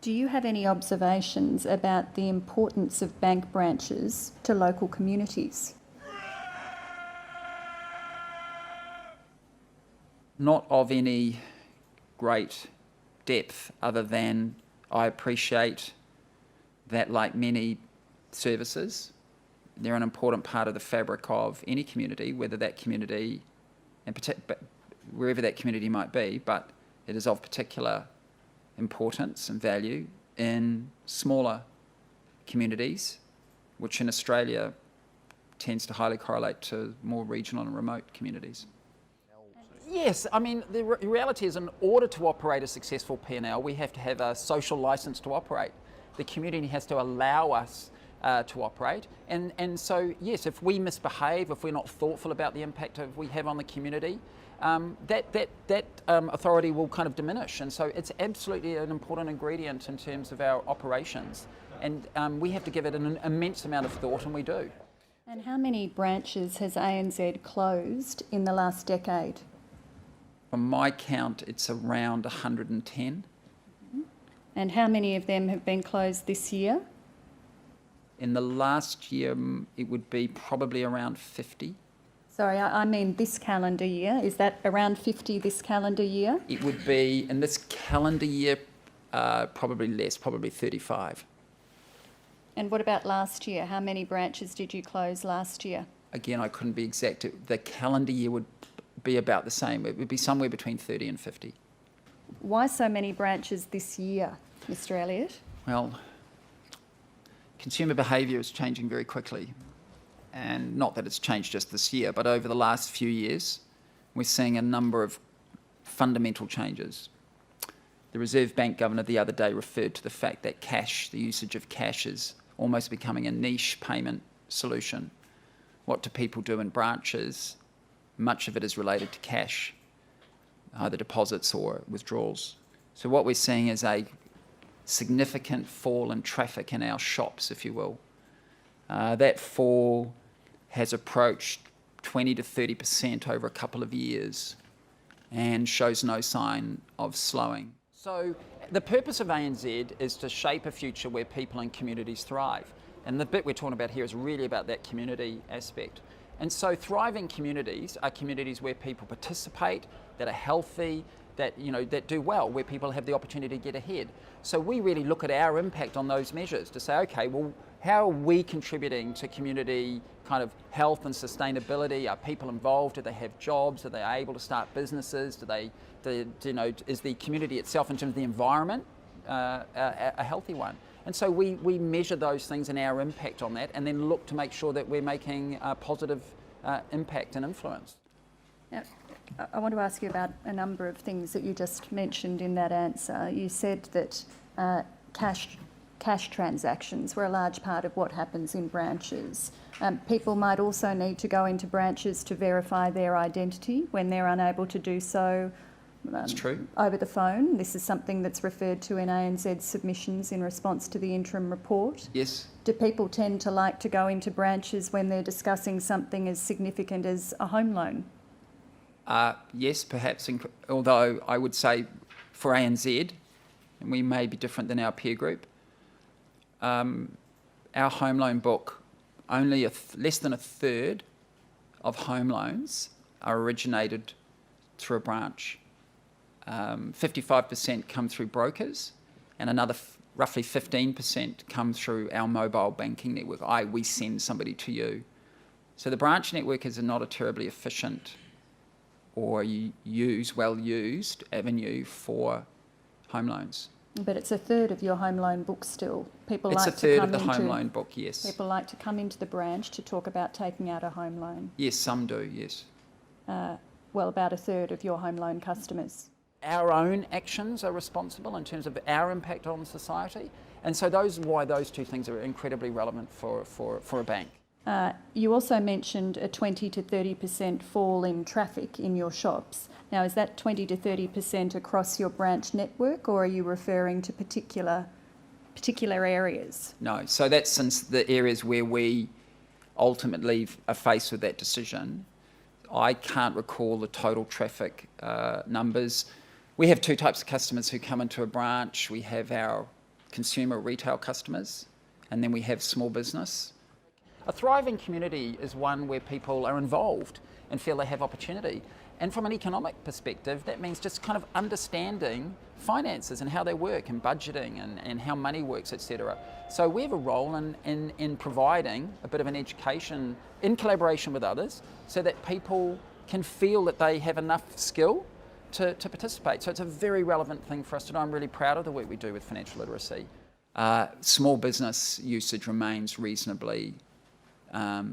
Do you have any observations about the importance of bank branches to local communities? Not of any great depth, other than I appreciate that, like many services, they're an important part of the fabric of any community, whether that community, wherever that community might be, but it is of particular importance and value in smaller communities, which in Australia tends to highly correlate to more regional and remote communities. Yes, I mean, the reality is, in order to operate a successful P&L, we have to have a social licence to operate. The community has to allow us to operate, and so yes, if we misbehave, if we're not thoughtful about the impact we have on the community, that authority will kind of diminish. And so it's absolutely an important ingredient in terms of our operations, and we have to give it an immense amount of thought, and we do. And how many branches has ANZ closed in the last decade? From my count, it's around 110. And how many of them have been closed this year? In the last year, it would be probably around 50. Sorry, I mean this calendar year. Is that around 50 this calendar year? It would be, in this calendar year, probably less, probably 35. And what about last year? How many branches did you close last year? Again, I couldn't be exact. The calendar year would be about the same. It would be somewhere between 30 and 50. Why so many branches this year, Mr. Elliot? Well, consumer behaviour is changing very quickly. And not that it's changed just this year, but over the last few years, we're seeing a number of fundamental changes. The Reserve Bank Governor the other day referred to the fact that cash, the usage of cash, is almost becoming a niche payment solution. What do people do in branches? Much of it is related to cash, either deposits or withdrawals. So what we're seeing is a significant fall in traffic in our shops, if you will. That fall has approached 20 to 30% over a couple of years and shows no sign of slowing. So the purpose of ANZ is to shape a future where people and communities thrive. And the bit we're talking about here is really about that community aspect. And so thriving communities are communities where people participate, that are healthy, that do well, where people have the opportunity to get ahead. So we really look at our impact on those measures to say, okay, well, how are we contributing to community kind of health and sustainability? Are people involved? Do they have jobs? Are they able to start businesses? Is the community itself, in terms of the environment, a healthy one? And so we measure those things and our impact on that, and then look to make sure that we're making a positive impact and influence. Now, I want to ask you about a number of things that you just mentioned in that answer. You said that cash transactions were a large part of what happens in branches. People might also need to go into branches to verify their identity when they're unable to do so That's true. over the phone. This is something that's referred to in ANZ's submissions in response to the interim report. Yes. Do people tend to like to go into branches when they're discussing something as significant as a home loan? Yes, perhaps, although I would say for ANZ, and we may be different than our peer group, our home loan book, only less than a third of home loans are originated through a branch. 55% come through brokers, and another roughly 15% come through our mobile banking network. We send somebody to you. So the branch network is not a terribly efficient or well-used avenue for home loans. But it's a third of your home loan book still. It's a third of the home loan book, yes. People like to come into the branch to talk about taking out a home loan. Yes, some do, yes. Well, about a third of your home loan customers. Our own actions are responsible in terms of our impact on society, and so why those two things are incredibly relevant for a bank. You also mentioned a 20 to 30% fall in traffic in your shops. Now, is that 20 to 30% across your branch network, or are you referring to particular areas? No, so that's in the areas where we ultimately are faced with that decision. I can't recall the total traffic numbers. We have two types of customers who come into a branch. We have our consumer retail customers, and then we have small business. A thriving community is one where people are involved and feel they have opportunity. And from an economic perspective, that means just kind of understanding finances and how they work and budgeting and how money works, etc. So we have a role in providing a bit of an education in collaboration with others so that people can feel that they have enough skill to participate. So it's a very relevant thing for us to do. I'm really proud of the work we do with financial literacy. Small business usage remains reasonably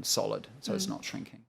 solid, so it's not shrinking.